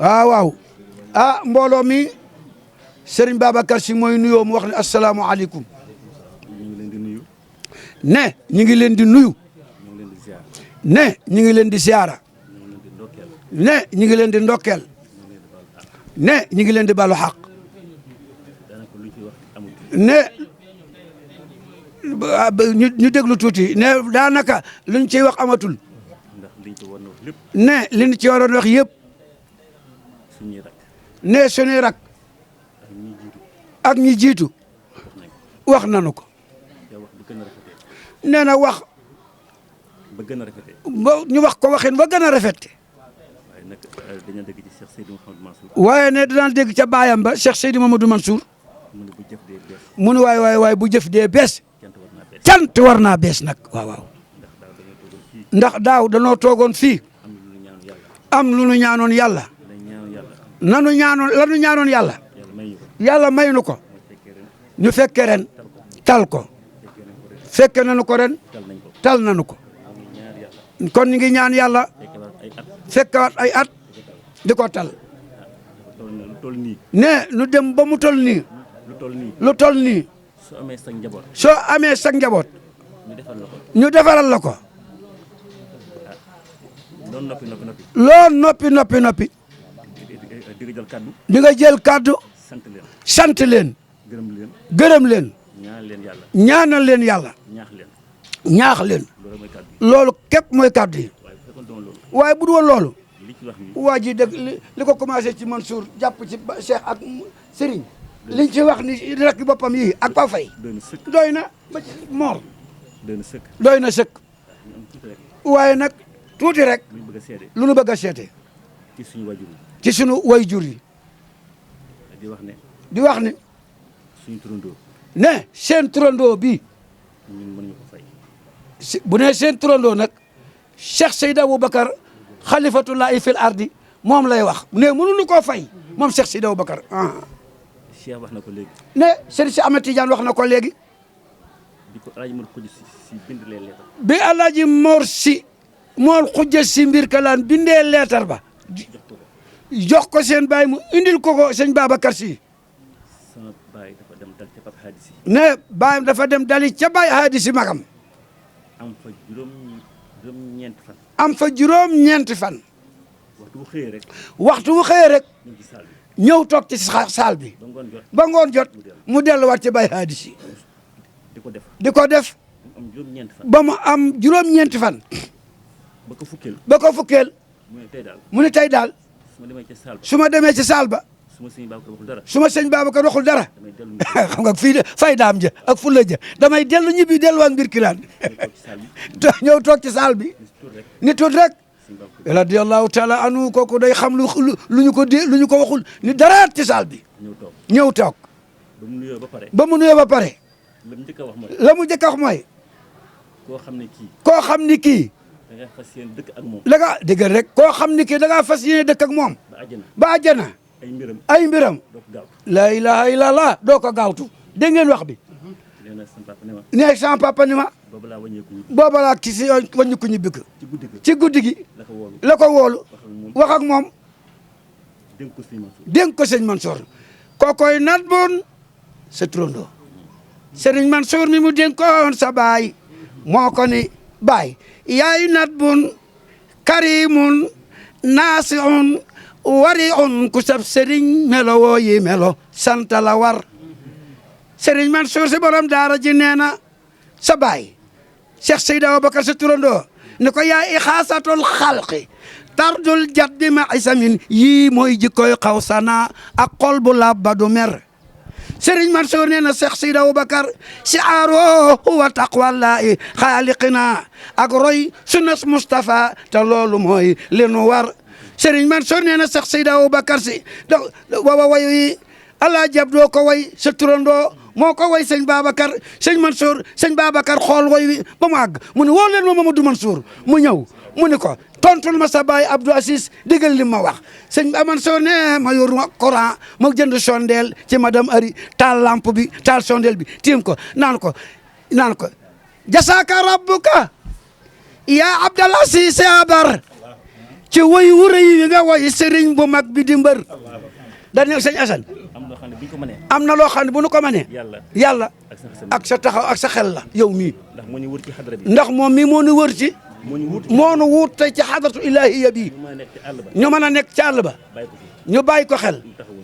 waaw mbooloo mi Serigne Babacar Sy mooy nuyoo mu wax ne asalaamaaleykum. ñu ngi leen di nuyu. ne ñu ngi leen di nuyu. ne ñu ngi leen di ziara. ne ñu ngi leen di ndokkeel. ne ñu ngi leen di balu xaq. ne ñu déglu tuuti ne daanaka luñ ciy wax amatul. ne liñ ci waroon wax yëpp. ne suñuy rak ak ñi jiitu wax nañu ko. nee na wax ñu wax ko waxin ba gën a rafete. waaye ne dinaan dégg ca baayam ba Cheikh Seydi Mamadou Mansour mu ne waay bu jëf dee bees cant war naa bees nag waaw ndax daaw danoo toogoon fii am lu nu ñaanoon yàlla lanu ñaanoon yàlla yàlla may nu ko ñu fekke ren tal ko fekke nañu ko ren tal nañu ko kon ñu ngi ñaan yàlla fekkaat ay at di ko tal ne nu dem ba mu tol nii lu tol nii soo amee sa njaboot ñu defaral la ko loo noppi di nga jël kàddu sant leen gërëm leen ñaanal leen yàlla ñaax leen loolu képp mooy kàddu yi waaye bu dul woon loolu waa ji dëgg li ko commencé ci Mansour jàpp ci Cheikh ak Serigne liñ ci wax ni rek boppam yi ak Pa Faye doy na ba ci Mor doy na sëkk waaye nag tuuti rek lu nu bëgg a seete ci sunu way jur yi di wax ne ne seen turandoo bi bu ne seen turandoo nag Cheikh Seydi Aboubacar xalifatullahi fil ardi moom lay wax ne mënuñu koo fay moom Cheikh Seydi Aboubacar Cheikh wax na ko léegi ne Serigne Sy Ahmed Tidiane wax na ko léegi bi Alaaji Mor Xujja Si mbir kalaan bindee leetar ba jox ko seen baay mu indil ko sëñ Babacar Sy ne baayam dafa dem dali ca baay Hadisi magam am fa juróom-ñeenti fan waxtu wu xëyee rek ñëw toog ci saal bi ba ngoon jot mu delluwaat ci baay Hadisi di ko def ba mu am juróom-ñeenti fan ba ko fukkeel mu ne tey daal su ma demee ci saal ba su ma sëñ Babacar waxul dara xam nga fii de faydaam ja ak fulla ja damay dellu ñibbi delluwaat mbir kilaan ñëw toog ci saal bi ni tuut rek radiyallahu taala anu kooku day xam lu ñu ko waxul ni daraat ci saal bi ñëw toog ba mu nuyoo ba pare la mu njëkk a wax mooy koo xam ni kii da nga fas yéene dëkk ak moom la nga déggal rek koo xam ni kii da ngaa fas yéene dëkk ak moom ba àjjana ay mbiram la ilaha illallah doo ko gaawtu dégg ngeen wax bi nee sama papa ni ma booba laa ki si wàññiku ñibbi ko ci guddi gi la ko woolu wax ak moom dénk ko sëñ Mansour kookoy nat boon sa turandoo sëriñ Mansour mi mu dénkoon sa baay moo ko ni baay yaay nat boon karimun naasiun wariun ku sab sëriñ melo woo yi melo sant la war sëriñ Mansour si borom daara ji nee na sa baay Cheikh Seydi Aboubacar sa turandoo ni ko yaay ixaasatul xalqi tardul jaddi ma isamin yii mooy jikkoy xaw sana ak xol bu laab ba du mer sëriñ Mansour nee na Cheikh Seydi Aboubacar si aaro huwa taqwallahi xaaliqina ak roy sunnas Mustafa te loolu mooy li nu war sëriñ Mansour nee na Cheikh Seydi Aboubacar si wawa way wi allah jab doo ko way sa turandoo moo ko way sëñ Babacar sëñ Mansour sëñ Babacar xool way wi ba mu àgg mu ne woo leen ma Mamadou Mansour mu ñëw mu ne ko tontul ma sa baay Abdou Aziz digal li ma wax sëñ Mansour ne ma yor Coran ma jënd sondeel ci madame Ari taal lampe bi taal sondeel bi tiim ko naan ko jasaka rabbuka ya Abdal Aziz abar ci woy wu rëy wi nga woy sëriñ bu mag bi di mbër dañ ne sëñ Assane am na loo xam ne bu ñu ko mënee. am na loo xam ne bu nu ko mënee yàlla ak sa xel ak sa taxaw ak sa xel la yow mii ndax moo ñu wër ci xadra bi. ndax moom mii moo nu wër ci moo ñu wut moo nu wut tey ci xadratu ilahiya bi ñu mën a nekk ci àll ba. ñu mën a nekk ci àll ba bàyyi ko fi ñu bàyyi ko xel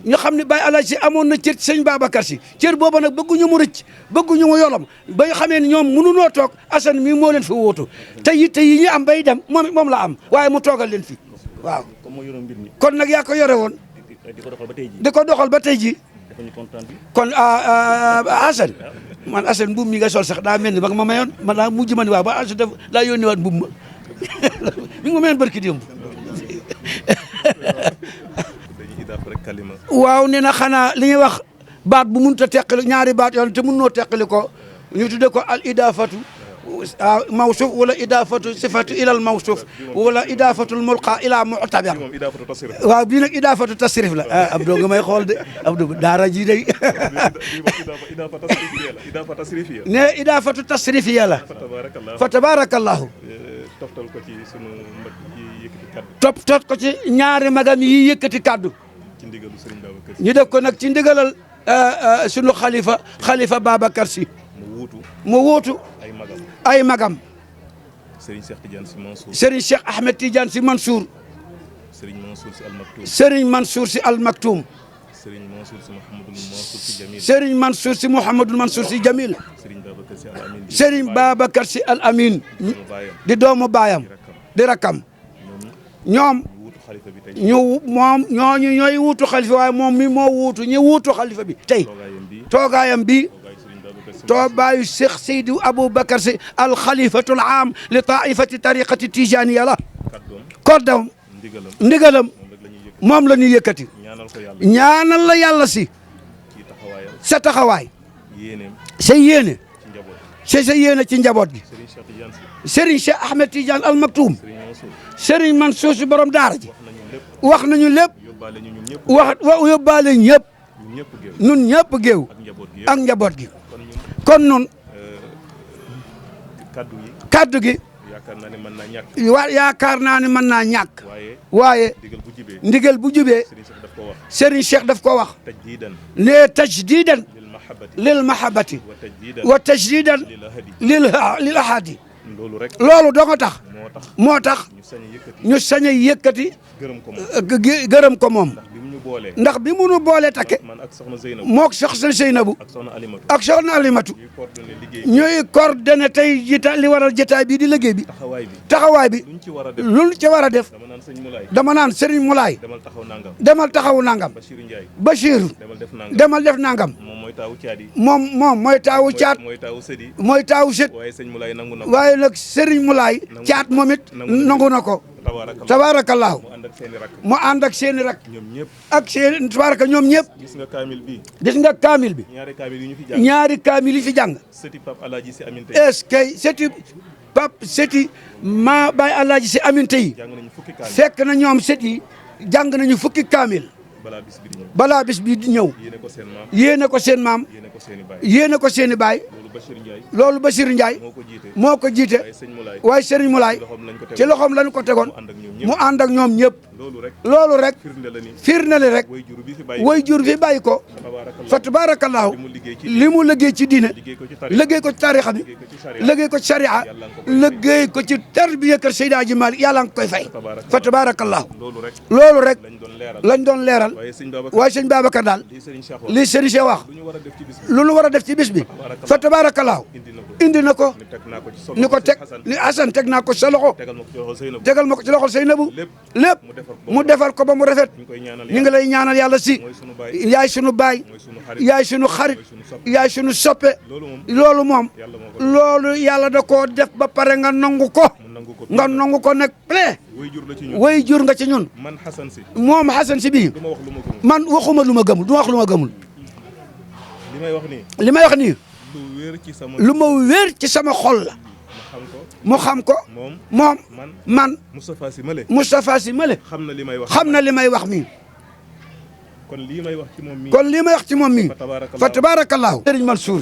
ñu xam ne Baye Alaaji Si amoon na cër ci sëñ Babacar Si cër booba nag bëgguñu mu rëcc bëgguñu mu yolam ba nga xamee ne ñoom mënunoo toog Assane mii moo leen fi wóotu te yi ñu am bay dem moom la am waaye mu toogal leen fi waaw comme moo yoroon mbir mi. kon nag yaa ko yore woon di ko doxal ba tey jii. di ko doxal ba tey ji dafa ñu kontaan bi. kon Assane man Assane mbubb mi nga sol sax daa mel ni ba nga ma mayoon man daa mujj ma ni waaw ba Assane def daa yónni waat mbubb ma mi ngi ma mayoon barki démb waaw nee na xanaa li ñuy wax baat bu mënut a teqali ñaari baat yoon te mënunoo teqali ko ñu tudde ko al idafatu mawsuf wala idafatu sifatu ila al mawsuf wala idafatu al mulqa ila mu'tabar waaw bii nag idafatu tasrif la Abdou nga may xool de Abdou daara ji day ne idafatu tasrifiya la fa tabarakallahu toftal ko ci sunu mbag yi yëkkati kaddu. tot ko ci ñaari magam yi yëkkati kaddu. ci ndigalu Serigne Babacar Sy. ñu def ko nag ci ndigalal sunu xalifa Babacar Sy. mu wuutu. ay magam. Serigne Cheikh Tidiane Sy Mansour. Serigne Cheikh Ahmed Tidiane Sy Mansour. Serigne Mansour Sy Al Maktoum. Serigne Mansour Sy Al Maktoum. Serigne Mansour Sy Mouhamadou Mansour Sy Jamil. Serigne Mansour Sy Mouhamadou Mansour Sy Jamil. Serigne Babacar Sy Al Amin. di doomu baayam di rakkam ñoom ñooy wuutu xalifa waaye moom mi moo wuutu ñi wuutu xalifa bi tey toogaayam bi toobaayu Cheikh Seydi Aboubacar Sy al xalifatul aam li taifati tariqati tijaniya la koddam ndigalam moom la ñuy yëkkati ñaanal la yàlla si sa taxawaay sa yéene sa yéene ci njaboot gi Serigne Cheikh Ahmed Tidiane Al Maktoum Serigne Mansour Sy borom daara ji wax nañu lépp yóbbaale ñëpp nun ñëpp géew ak njaboot gi kon nun kaddu gi yaakaar naa ne mën naa ñàkk waaye ndigal bu jubee Serigne Cheikh daf ko wax ne tajdidan lil mahabbati wa tajdidan lil ahadi loolu doo nga tax moo tax ñu sañ a yëkkati gërëm ko moom ndax bi mu nu boolee takke mook soxna Zeynabu ak soxna Alimatu ñooy coordonné tey li waral jotaay bii di liggéey bi taxawaay bi luñ ci war a def dama naan Serigne Moulay demal taxawu nangam Bachir demal def nangam moom mooy taawu caat mooy taawu sët waaye nag Serigne Moulay caat moom it nangu na ko tabaarakallaahu mu ànd ak seeni rak ak seen tabaaraka ñoom ñëpp gis nga kaamil bi ñaari kaamil yi fi jàng sëti Pape Alaaji Si Aminte est-ce que sëti ma Baye Alaaji Si Aminte yi fekk na ñoom sët yi jàng nañu fukki kaamil balaa bis bi di ñëw yéene ko seen maam yéene ko seeni baay loolu Bachir Ndiaye moo ko jiite waaye Serigne Moulay ci loxoom lañu ko tegoon mu ànd ak ñoom ñëpp loolu rek firnde li rek way jur fi bàyyi ko fa tabarakallahu li mu liggéey ci diine liggéey ko ci tarixa bi liggéey ko ci sharia liggéey ko ci tarbiya kër Seydi Hadji Malick yàlla nga koy fay fa tabarakallahu loolu rek lañ doon leeral waaye sëñ Babacar daal li Serigne Cheikh wax lu ñu war a def ci bis bi fa tabarakallahu indi na ko ni ko teg ni Assane teg naa ko sa loxo tegal ma ko ci loxo Seynabou lépp mu defar ko ba mu rafet ñu ngi lay ñaanal yàlla si yaay sunu baay yaay sunu xarit yaay sunu soppe loolu moom loolu yàlla da koo def ba pare nga nangu ko nag plein way jur nga ci ñun moom Assane si bii man waxuma lu ma gëmul du ma wax lu ma gëmul li may wax nii lu ma wér ci sama xol la mu xam ko moom man Moustapha Sy Male xam na li may wax mii kon lii may wax ci moom mii fa tabarakallahu Serigne Mansour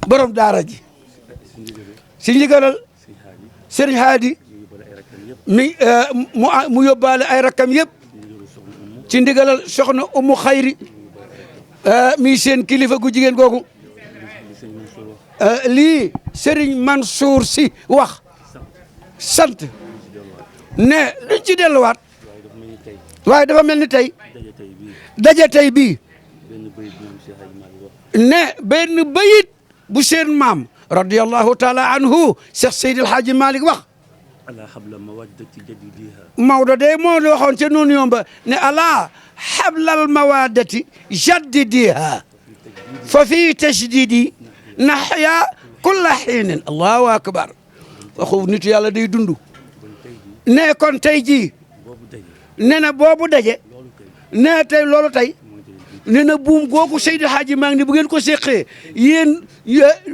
borom daara ji si ndigalal Serigne Hadi mu yóbbaale ay rakkam yëpp ci ndigalal soxna Umu Xayri mi seen kilifa gu jigéen googu lii Serigne Mansour Sy wax sant ne luñ ci delluwaat waaye dafa mel ni tey daje tey bii ne benn bayit bu seen maam radiyallahu taala anhu Cheikh Seydil Hadji Malick wax Maodo de moo waxoon ca noonu yomba ne ala hablal mawaddati jaddidiha fa fi tajdidi nahya kulla hiinin allahu akbar waxu nitu yàlla day dund ne kon tey jii ne na boobu daje ne tey loolu tey ne na buum googu Seydi Hadji maa ngi ni bu ngeen ko séqee yéen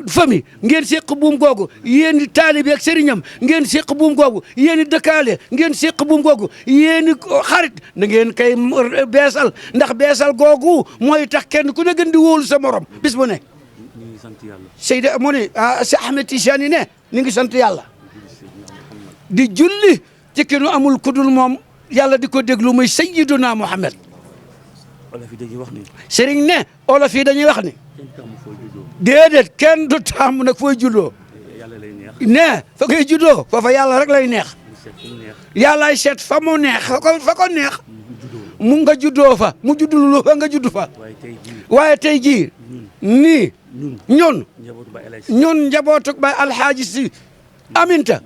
famille ngeen séq buum googu yéen taalibe ak sëriñam ngeen séq buum googu yéen dëkkaale ngeen séq buum googu yéen xarit na ngeen kay beesal ndax beesal googu mooy tax kenn ku ne gën di wóolu sa morom bis bu ne Seydi mu ne si Ahmed Tijani ne ni ngi sant yàlla di julli ci ki nu amul kudul moom yàlla di ko déglu muy Sayyiduna Muhammad olof yi dañuy wax ni sëriñ ne olof yi dañuy wax ni déedéet kenn du tàmm nag fooy juddoo ne fa ngay juddoo foofa yàlla rek lay neex yàllaay seet fa mu neex fa ko neex mu nga juddoo fa mu juddulu fa nga juddu fa waaye tey jii nii ñun njabootuk Baay Alxaaji Si Aminta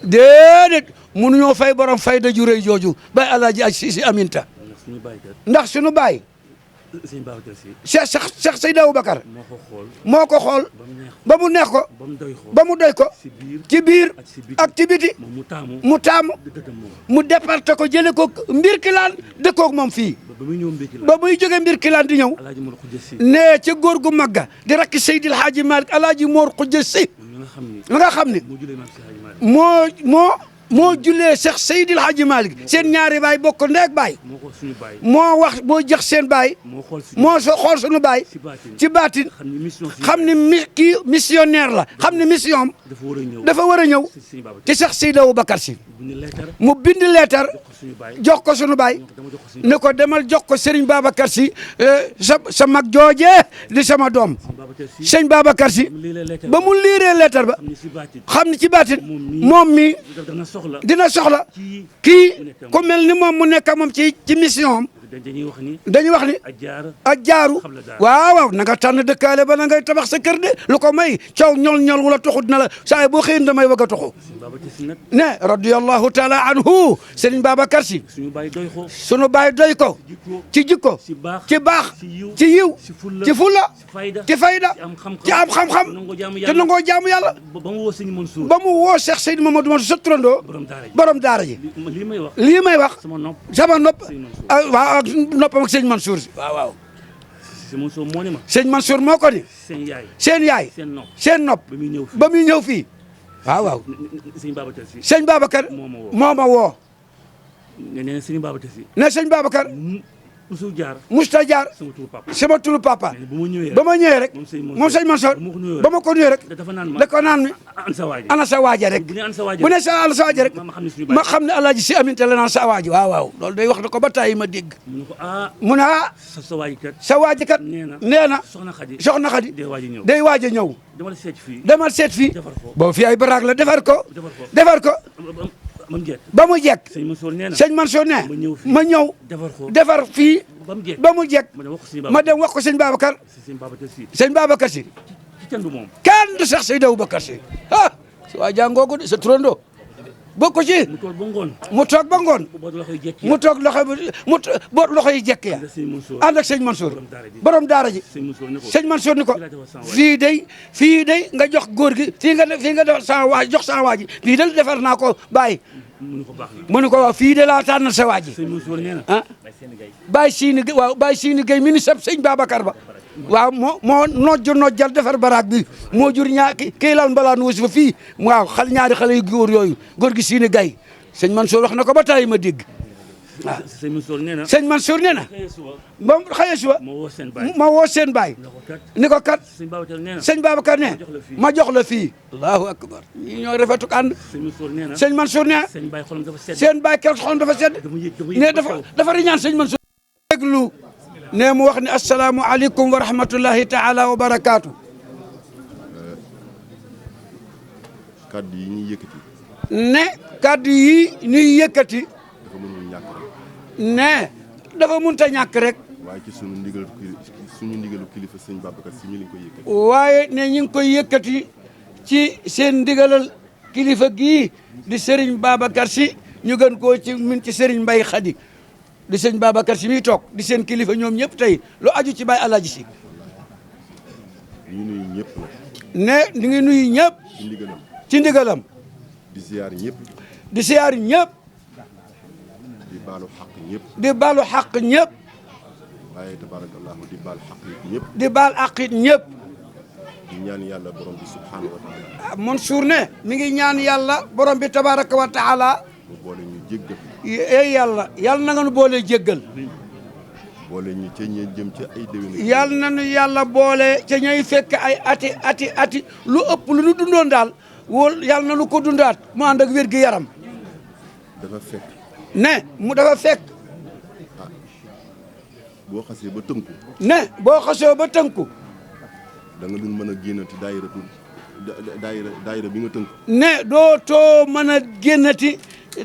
déedéet mënuñoo fay borom fayda ju rëy jooju Baay Alxaaji Si Aminta ndax suñu baay Cheikh Seydi Aboubacar moo ko xool ba mu neex ko ba mu doy ko ci biir ak ci biti mu taamu mu départé ko jële ko Mbirkilaan dëkkoog moom fii ba muy jóge Mbirkilaan di ñëw ne ca góor gu magga di rakki Seydil Hadji Malick Alaaji Mor Xuja Si mi nga xam ne moo jullee Cheikh Seydil Hadji Malick seen ñaari baay bokk ndeeg baay moo jox seen baay moo xool suñu baay ci baatin xam ne kii missionnaire la xam ne mission dafa war a ñëw ci Cheikh Seydi Aboubacar Sy mu bind leetar jox ko suñu baay ne ko demal jox ko Serigne Babacar Sy sa mag joojee di sama doom Serigne Babacar Sy ba mu liiree leetar ba xam ne ci baatin moom mi dina soxla kii ku mel ni moom mu nekk moom ci mission am dañuy wax ni ak jaaru waaw na nga tànn dëkkaale ba na ngay tabax sa kër de lu ko may coow ñol wala toxu dina la saa bu xëy damay bëgg a toxu ne radiyallahu taala anhu Serigne Babacar Sy sunu baay doy ko ci jikko ci baax ci yiw ci fulla ci fayda ci am xam-xam te nangoo jaamu yàlla ba mu woo Cheikh Seydi Mamadou Mansour sa turandoo borom daara ji lii may wax sama nopp waaw noppam ak sëñ Mansour si waaw sëñ Mansour moo ko ni seen yaay seen nopp ba muy ñëw fii waaw sëñ Babacar moo ma woo ne sëñ Babacar musta jaar sama turu papa ba ma ñëwee rek moom sëñ Mansour ba ma ko nuyee rek da ko naan mi ana sa waaja rek bu ne ana sa waaja rek ma xam ne Alaaji Si Aminta la naan sa waaji waaw loolu day wax na ko ba tàyyi ma dégg mu ne sa waaji kat nee na soxna Xadi day waaj a ñëw demal seet fii boo fi ay baraag la defar ko ba mu jekk sëñ Mansour ne ma ñëw defar fii ba mu jekk ma dem wax ko sëñ Babacar Sy kenn du sax Seydi Aboubacar Sy ah waa jàngoogu de sa turando bokk ci mu toog ba ngoon mu toog boot loxo yi jekk ya ànd ak sëñ Mansour borom daara ji sëñ Mansour ni ko fii day nga jox góor gi fii nga defar sama waa jox sama waa ji fii de defar naa ko bàyyi mu ni ko waaw fii de laa tànnal sa waa ji ah bàyyi siini gay mi ni sab sëñ Babacar ba waaw moo nojjal defar baraag bi moo jur kii lan balaa nu wasi fa fii waaw ñaari xale yu góor yooyu góor gi siini gay sëñ Mansour wax na ko ba tàyyi ma dégg waaw sëñ Mansour nee na. sëñ Mansour nee na xëyee suba. moom xëyee suba moo woo seen baay. ma woo seen baay ne ko kat. ni ko kat sëñ Babacar nee na. sëñ Babacar ne ma jox la fii allahu akbar ñi ñooy rafetuk ànd sëñ Mansour nee na. sëñ Mansour ne seen baay xolam dafa sedd. seen baay keroog xolam dafa sedd ne dafa riñaan sëñ Mansour déglu ne mu wax ne asalaamu aleykum wa rahmatullahi taala wa barakaatu kàddu yi ñuy yëkkati ne kàddu yi ñuy yëkkati dafa mënul ñàkk rek ne dafa munta ñàkk rek waaye ci suñu ndigalu kilifa sëñ Babacar si mi lañ koy yëkkati waaye ne ñu ngi koy yëkkati ci seen ndigalal kilifa gii di Serigne Babacar si ñu gën koo ci min ci Serigne Mbaye Khady di sëñ Babacar si miy toog di seen kilifa ñoom ñëpp tey lu aju ci Baye Alaaji si ñu nuyu ñëpp nag ne ñu ngi nuyu ñëpp ci ndigalam ci ndigalam di ziyaar ñëpp di siyaar ñëpp di baalu xaq ñëpp di baalu xaq ñëpp waaye tabarakallahu di baal xaq ñëpp di baal àqit ñëpp di ñaan yàlla borom bi subhanahu wa taala Mansour ne mi ngi ñaan yàlla borom bi tabaraka wa taala mu boole ñu jéggal ey yàlla na nga nu boole jéggal boole ñu ca ñee jëm ca ay déwén yàlla na nu yàlla boole ca ñay fekk ay ati lu ëpp lu nu dundoon daal wóol yàlla na lu ko dundaat mu ànd ak wér gi yaram dafa fekk ne mu dafa fekk boo xasee ba tënku ne boo xasee ba tënku da nga dul mën a génnati daayira bi nga tënku ne dootoo mën a génnati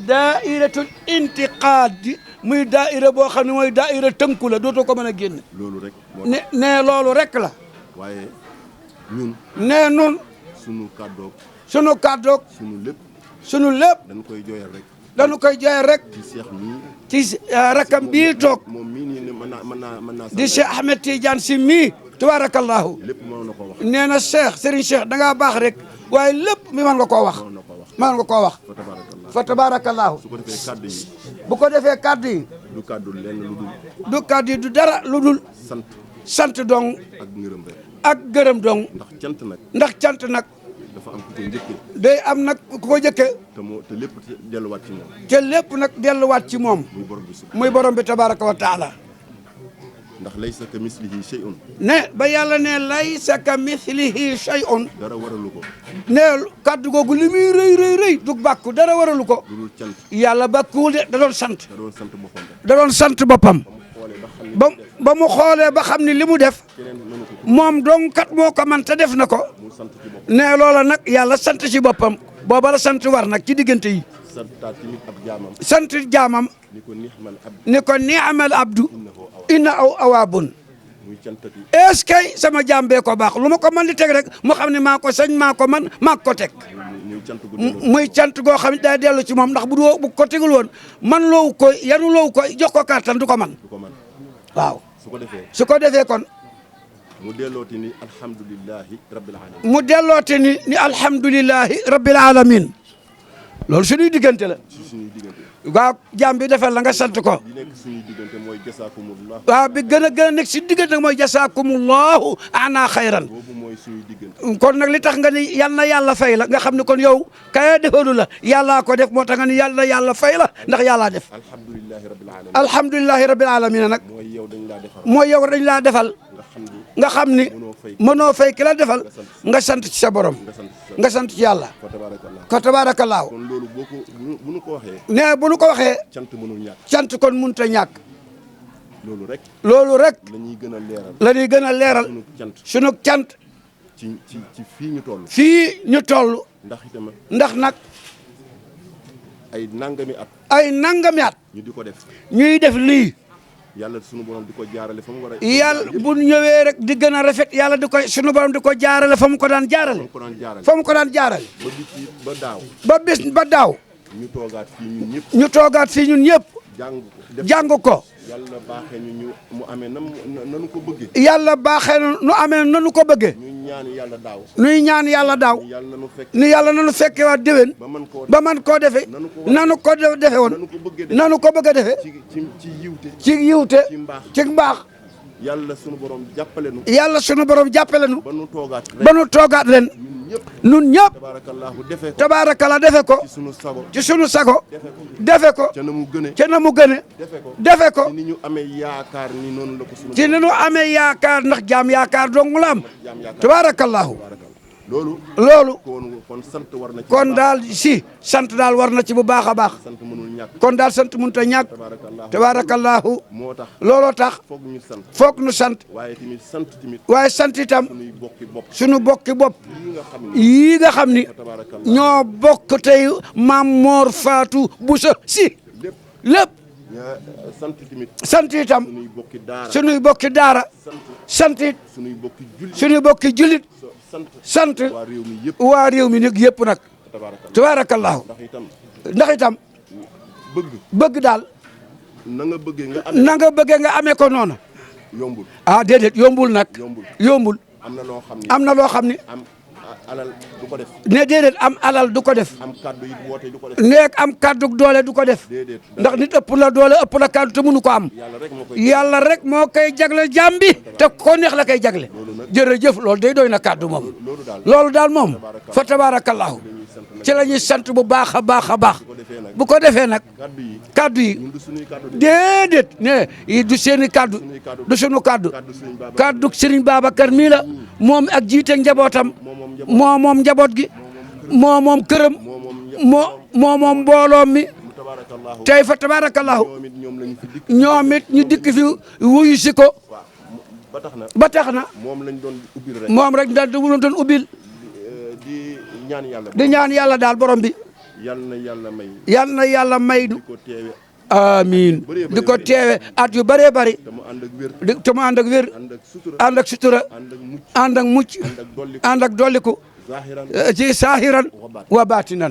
daayiratul intiqaad muy daayira boo xam ne mooy daayira tënku la dootoo ko mën a génn loolu rek moo ne loolu rek la waaye ñun ne nun sunu kàddoog sunu kàddoog sunu lépp dañu koy jooyal rek dañu koy joxe rek ci seex mii ci rakam bii toog moom mii nii ne mën naa di Cheikh Ahmed Tidiane si mii tabarakallahu lépp mënoon na ko wax nee na Cheikh Serigne Cheikh da ngaa baax rek waaye lépp mi mën nga koo wax mënoon na ko wax mën nga koo wax fa tabarakallah fa tabarakallahu su ko defee kàddu yi bu ko defee kàddu yi du kàddu lenn lu dul du kàddu yi du dara lu dul sant dong ak ngërëm rek ak gërëm dong ndax cant nag dafa am ku ko njëkkee day am nag ku ko njëkkee te lépp delluwaat ci moom te lépp nag delluwaat ci moom muy borom bi tabaraka wa taala ndax laysa ka mislihi shay'un ne ba yàlla ne laysa ka mislihi shay'un dara waralu ko ne kaddu googu li muy rëy du bàkku dara waralu ko lu dul cant yàlla bàkkuwul de da doon sant boppam da doon sant boppam ba mu xoolee ba xam ni li mu def moom dong kat moo ko man te def na ko ne loola nag yàlla sant ci boppam booba la sant war nag ci diggante yi sant jaamam ni ko ni'mal abdu inna awaabun est-ce que sama jaam bee ko baax lu ma ko mën di teg rek mu xam ne maa ko sañ maa ko man maa ko teg muy cant goo xam ne day dellu ci moom ndax bu ko tegul woon man loowu ko yanu loowu ko jox ko kàttan du ko man waaw su ko defee kon mu dellooti ni alhamdulillahi rabbil alamin mu dellooti ni alhamdulillahi rabbil alamin loolu suñuy diggante la waaw jaam bi defal la nga sant ko bi nekk suñuy diggante mooy jasaakumullah waaw bi gën a nekk si diggante mooy jasaakumullahu ana xayran boobu mooy suñuy diggante kon nag li tax nga ni yal na yàlla fay la nga xam ne kon yow kaya defalu la yàllaa ko def moo tax nga ni yal na yàlla fay la ndax yàllaa def alhamdulillahi rabbil alamin nag mooy yow dañ laa defal nga xam ni mënoo fay ki la defal nga sant ci sa borom nga sant ci yàlla ko tabaarakallaahu kon loolu bu nu ko waxee ne bu nu ko waxee cant mënul ñàkk cant kon mënut a ñàkk loolu rek la ñuy gën a leeral sunu cant ci fii ñu toll ñu toll ndax nag ay nangami at ñu di ko def ñuy def lii yàlla sunu borom di ko jaarale fa mu war a yàlla bu ñëwee rek di gën a rafet yàlla di koy sunu borom di ko jaarale fa mu ko daan jaarale fa mu ko daan jaarale ba daaw ñu toogaat fii ñun ñëpp jàng ko yàlla baaxee ñu mu amee nanu ko bëggee yàlla baaxee nu amee nanu ko bëggee nuy ñaan yàlla daaw ni yàlla nanu fekke waat déwén ba man koo defee nanu ko defe woon nanu ko bëgg a defee ci yiwte ci mbaax yàlla sunu borom jàppale nu ba nu toogaat leen nun ñëpp tabaarakallaahu defe ko tabaarakalla defe ko ci sunu sago ci sunu sago defe ko ca na mu gëne ca na mu gëne defe ko ci ni ñu amee yaakaar ni noonu la ko sunu ci ni nu amee yaakaar ndax jaam yaakaar dong la am tabaarakallaahu loolu kon sant war na ci kon daal si sant daal war na ci bu baax a baax sant mënul ñàkk kon daal sant mënut a ñàkk tabaarakallaahu moo tax looloo tax foog nu sant waaye sant itam suñu bokki bopp yii nga xam ni ñoo bokk tey maam Mor Fatou Bousso si lépp sant itam suñuy bokki daara sant it suñuy bokki jullit sant waa réew mi nag yëpp nag tabaarakallaahu ndax itam bëgg daal na nga bëggee nga amee ko noonu yombul déedéet yombul nag yombul am na loo xam ni alal du ko def ne déedéet am alal du ko def am kaddu yi woote du ko def neeg am kaddu doole du ko def ndax nit ëpp la doole ëpp la kaddu te mënu ko am yàlla rek moo koy jagle jaam bi te ko neex la koy jagle jërëjëf loolu day doy na kaddu moom loolu daal moom fa tabaarakallaahu ci la ñuy sant bu baax a baax a baax bu ko defee nag kaddu yi déedéet ne du seeni kaddu du sunu kaddu kaddu Serigne Babacar mii la moom ak jiite njabootam moo moom njaboot gi moo moom këram moo moom mbooloo mi tey fa tabaarakallaahu ñoom it ñu dikk fi wuyu si ko ba tax na moom rek daal doon ubbil di ñaan yàlla daal borom bi yal na yàlla may amiin di ko teewe at yu bëree bëri te mu ànd ak wér ànd ak sutura ànd ak mucc ànd ak dolliku ci saahiran wa baatinan